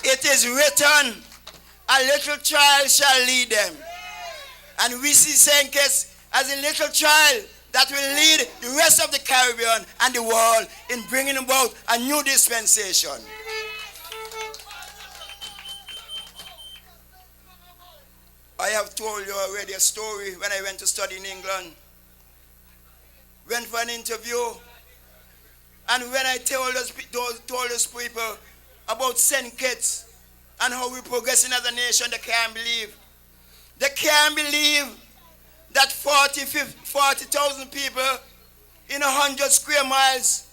It is written, a little child shall lead them. And we see St. Kitts as a little child that will lead the rest of the Caribbean and the world in bringing about a new dispensation. I have told you already a story when I went to study in England. Went for an interview, and when I told those people about St. Kitts and how we're progressing as a nation, they can't believe. They can't believe that 40,000 people in 100 square miles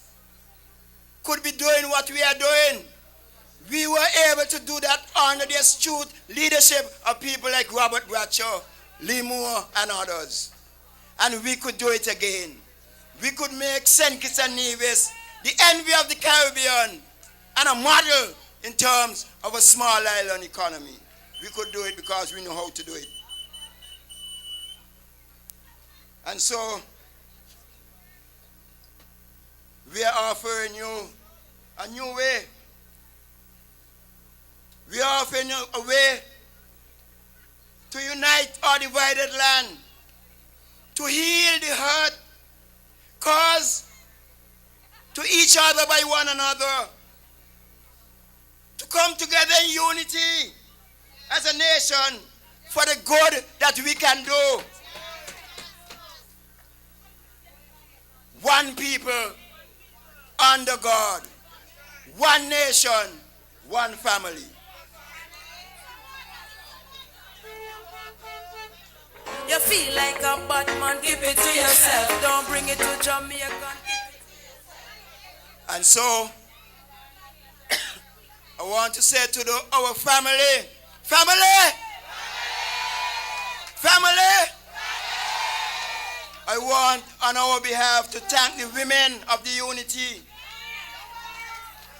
could be doing what we are doing. We were able to do that under the astute leadership of people like Robert Bradshaw, Lee Moore, and others. And we could do it again. We could make St. Kitts and Nevis the envy of the Caribbean and a model in terms of a small island economy. We could do it because we know how to do it. And so, we are offering you a new way. We are offering you a way to unite our divided land, to heal the hurt caused to each other by one another, to come together in unity as a nation for the good that we can do. One people under God, one nation, one family. You feel like a bad man, give it to yourself. Don't bring it to Jamaica. And so, I want to say to our family, I want on our behalf to thank the women of the unity.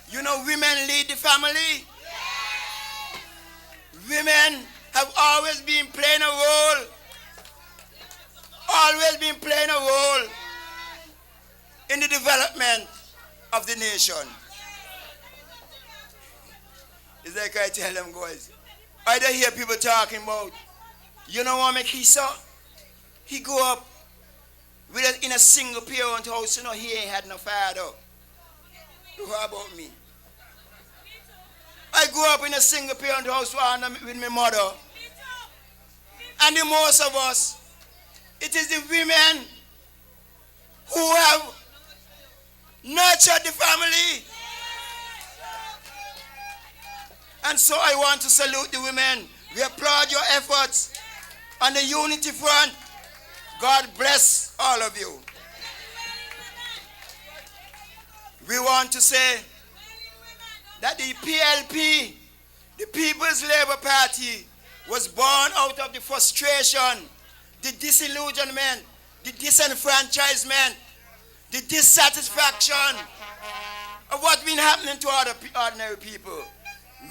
You know, women lead the family. Women have always been playing a role in the development of the nation. It's like I tell them guys, I don't hear people talking about, you know what Mekisa? He grew up in a single parent house, you know, he ain't had no father. What about me? I grew up in a single parent house with my mother. And the most of us, it is the women who have nurtured the family. And so I want to salute the women. We applaud your efforts on the unity front. God bless all of you. We want to say that the PLP, the People's Labour Party, was born out of the frustration, the disillusionment, the disenfranchisement, the dissatisfaction of what's been happening to other ordinary people.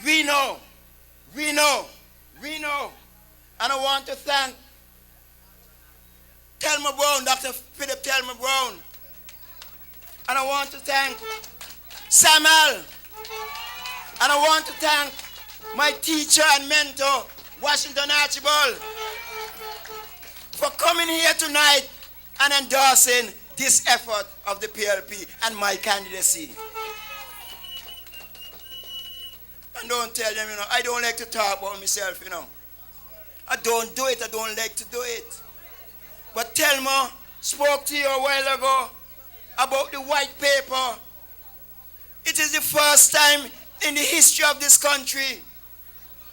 We know. And I want to thank Thelma Brown, Dr. Philip Thelma Brown. And I want to thank Samuel. And I want to thank my teacher and mentor, Washington Archibald, for coming here tonight and endorsing this effort of the PLP and my candidacy. And don't tell them, I don't like to talk about myself, I don't do it, I don't like to do it. But Thelma spoke to you a while ago about the white paper. It is the first time in the history of this country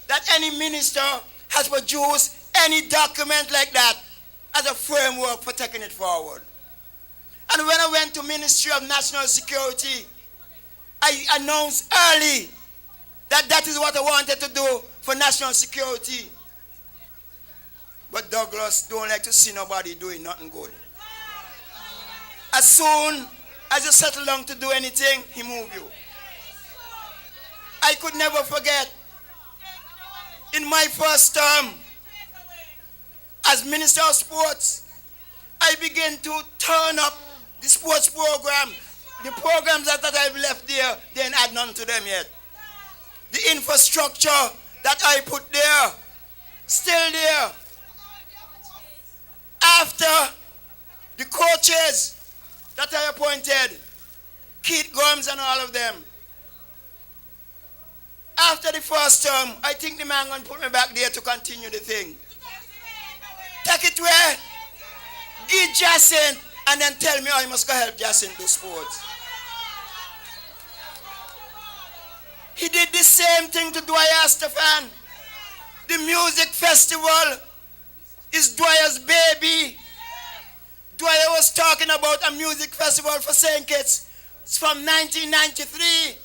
that any minister has produced any document like that as a framework for taking it forward. And when I went to Ministry of National Security, I announced early that is what I wanted to do for national security. But Douglas don't like to see nobody doing nothing good. As soon as you settle down to do anything, he move you. I could never forget, in my first term as Minister of Sports, I began to turn up the sports program. The programs that I've left there, they ain't add none to them yet. The infrastructure that I put there, still there. After the coaches that I appointed, Keith Gomes and all of them, after the first term, I think the man going to put me back there to continue the thing. Take it where? Give Jacinth and then tell me I must go help Jacinth do sports. He did the same thing to Dwyer Stefan. The music festival is Dwyer's baby. Dwyer was talking about a music festival for St. Kitts from 1993.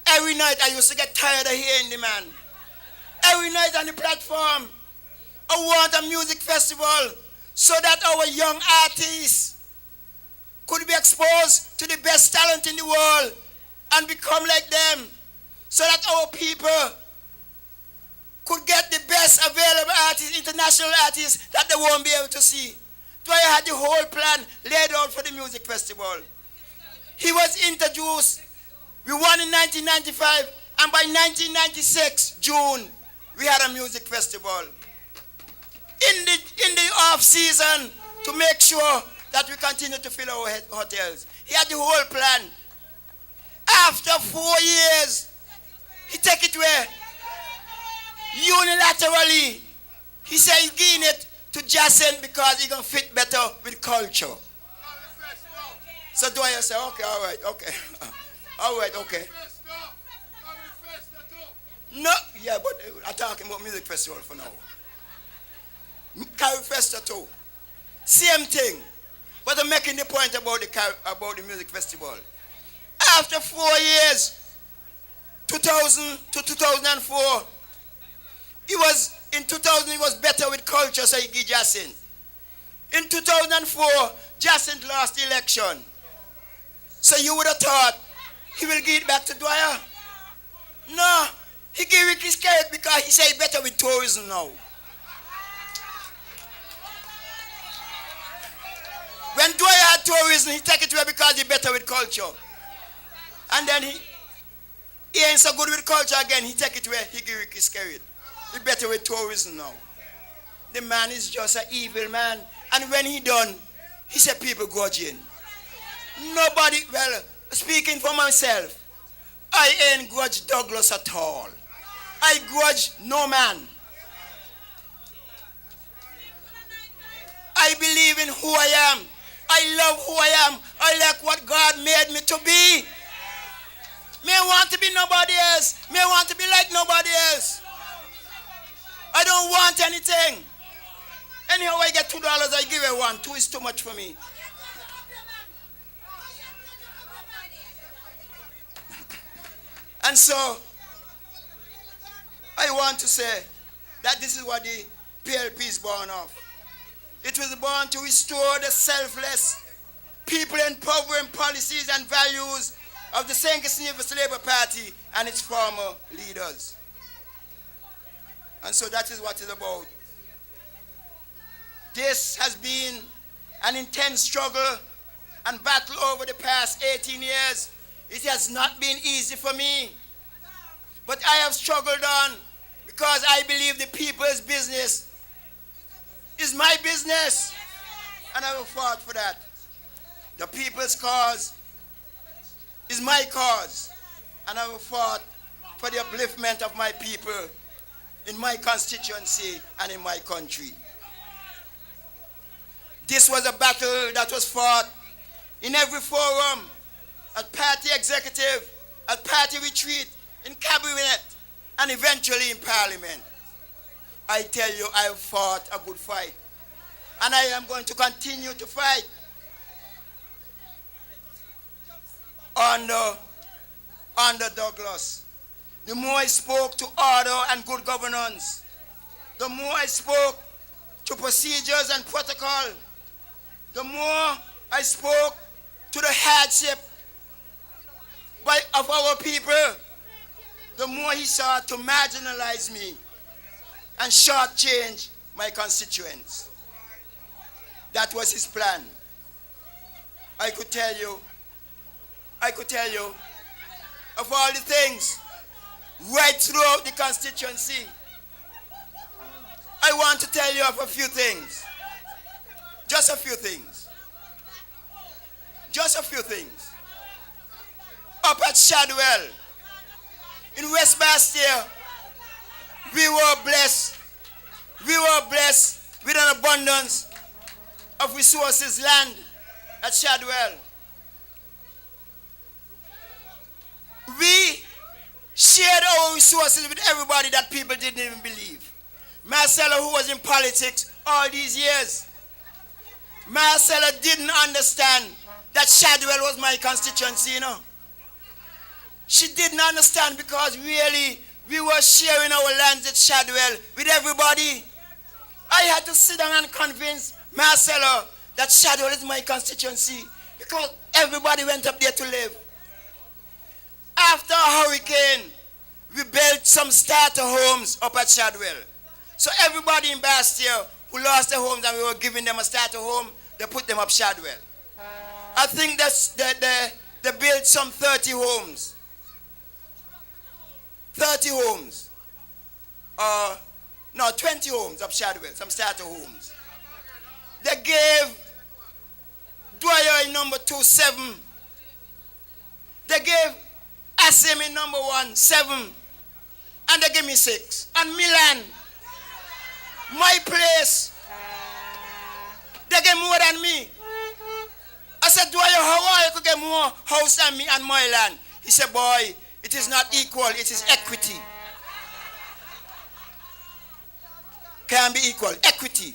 Every night I used to get tired of hearing the man. Every night on the platform, I want a music festival so that our young artists could be exposed to the best talent in the world and become like them, so that our people could get the best available artists, international artists that they won't be able to see. Dwyer had the whole plan laid out for the music festival. He was introduced. We won in 1995, and by 1996, June, we had a music festival. In the off season, to make sure that we continue to fill our hotels. He had the whole plan. After 4 years, he take it where? Unilaterally, he said he's giving it to Jacinth because he can fit better with culture. So Dwyer said, okay, all right, okay. All right, okay. No, yeah, but I'm talking about music festival for now. Carry Festa too. Same thing. But I'm making the point about the music festival. After 4 years, 2000 to 2004, in 2000 he was better with culture, so he gave Jacinth. In 2004, Jacinth lost the election. So you would have thought he will give it back to Dwyer. No, he gave it his credit because he said better with tourism now. When Dwyer had tourism, he take it away because he better with culture. And then he ain't so good with culture again, he take it away, he give it his credit. He better with tourism now. The man is just an evil man. And when he done, he said people grudging. Nobody, well, speaking for myself, I ain't grudge Douglas at all. I grudge no man. I believe in who I am. I love who I am. I like what God made me to be. May want to be nobody else. May want to be like nobody else. I don't want anything. Anyhow, I get $2, I give it one. 2 is too much for me. And so, I want to say that this is what the PLP is born of. It was born to restore the selfless, people empowering policies and values of the St. Kitts Labour Party and its former leaders. And so that is what it's about. This has been an intense struggle and battle over the past 18 years. It has not been easy for me. But I have struggled on because I believe the people's business is my business. And I will fight for that. The people's cause is my cause. And I will fight for the upliftment of my people in my constituency and in my country. This was a battle that was fought in every forum, at party executive, at party retreat, in cabinet, and eventually in parliament. I tell you, I have fought a good fight. And I am going to continue to fight under Douglas. The more I spoke to order and good governance, the more I spoke to procedures and protocol, the more I spoke to the hardship of our people, the more he sought to marginalize me and shortchange my constituents. That was his plan. I could tell you, of all the things right throughout the constituency. I want to tell you of a few things. Just a few things. Just a few things. Up at Shadwell, in West Bastia, we were blessed. We were blessed with an abundance of resources, land at Shadwell. We shared our resources with everybody that people didn't even believe. Marcella, who was in politics all these years, Marcella didn't understand that Shadwell was my constituency, you know. She didn't understand because really we were sharing our lands at Shadwell with everybody. I had to sit down and convince Marcella that Shadwell is my constituency because everybody went up there to live. After a hurricane, we built some starter homes up at Shadwell. So everybody in Bastia who lost their homes and we were giving them a starter home, they put them up Shadwell. I think they built some 30 homes. 30 homes. 20 homes up Shadwell, some starter homes. They gave Dwyer in number 2, 7. They gave Asim in number 1, 7. And they gave me 6. And Milan, my place, they gave more than me. I said, Dwyer, how are you to get more house than me and my land? He said, boy, it is not equal, it is equity. Can be equal. Equity.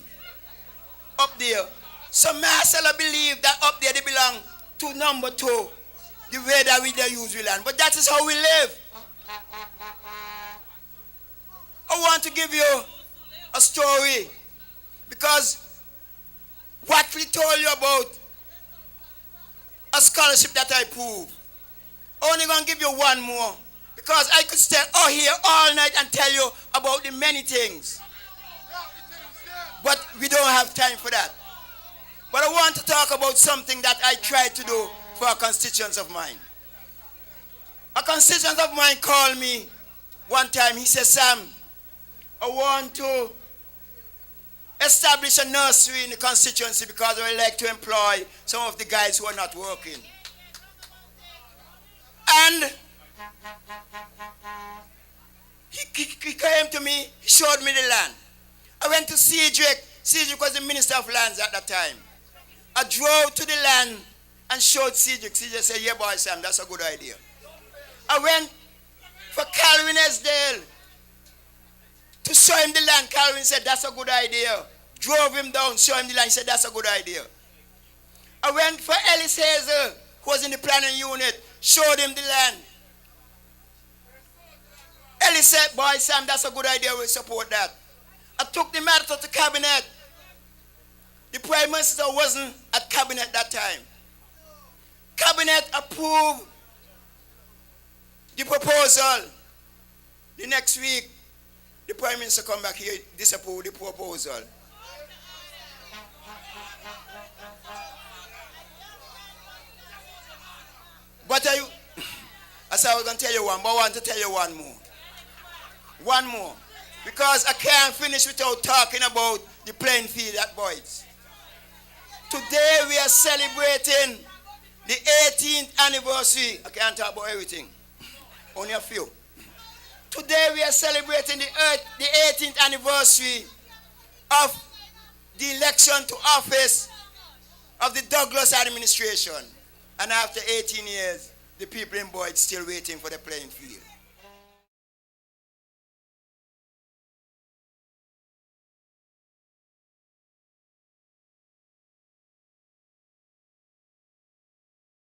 Up there. So Marcella believed that up there they belong to number 2. The way that we use we land. But that is how we live. I want to give you a story. Because Watley told you about a scholarship that I proved. I'm only going to give you one more. Because I could stay out here all night and tell you about the many things. But we don't have time for that. But I want to talk about something that I tried to do for a constituent of mine. A constituent of mine called me one time. He said, Sam, I want to establish a nursery in the constituency because I would like to employ some of the guys who are not working. And he came to me, he showed me the land. I went to Cedric. Cedric was the Minister of Lands at that time. I drove to the land and showed Cedric. Cedric said, yeah, boy, Sam, that's a good idea. I went for Calvin Esdale to show him the land. Calvin said, that's a good idea. Drove him down, showed him the land. He said, that's a good idea. I went for Ellis Hazel, who was in the planning unit, showed him the land. Ellis said, boy, Sam, that's a good idea. We'll support that. I took the matter to the cabinet. The Prime Minister wasn't at cabinet that time. Cabinet approved the proposal. The next week, the Prime Minister come back here, disapprove the proposal. But I said I was going to tell you one, but I want to tell you one more. One more. Because I can't finish without talking about the playing field at Boyd's. Today we are celebrating the 18th anniversary. I can't talk about everything. Only a few. Today we are celebrating the 18th anniversary of the election to office of the Douglas administration. And after 18 years, the people in Boyd still waiting for the playing field.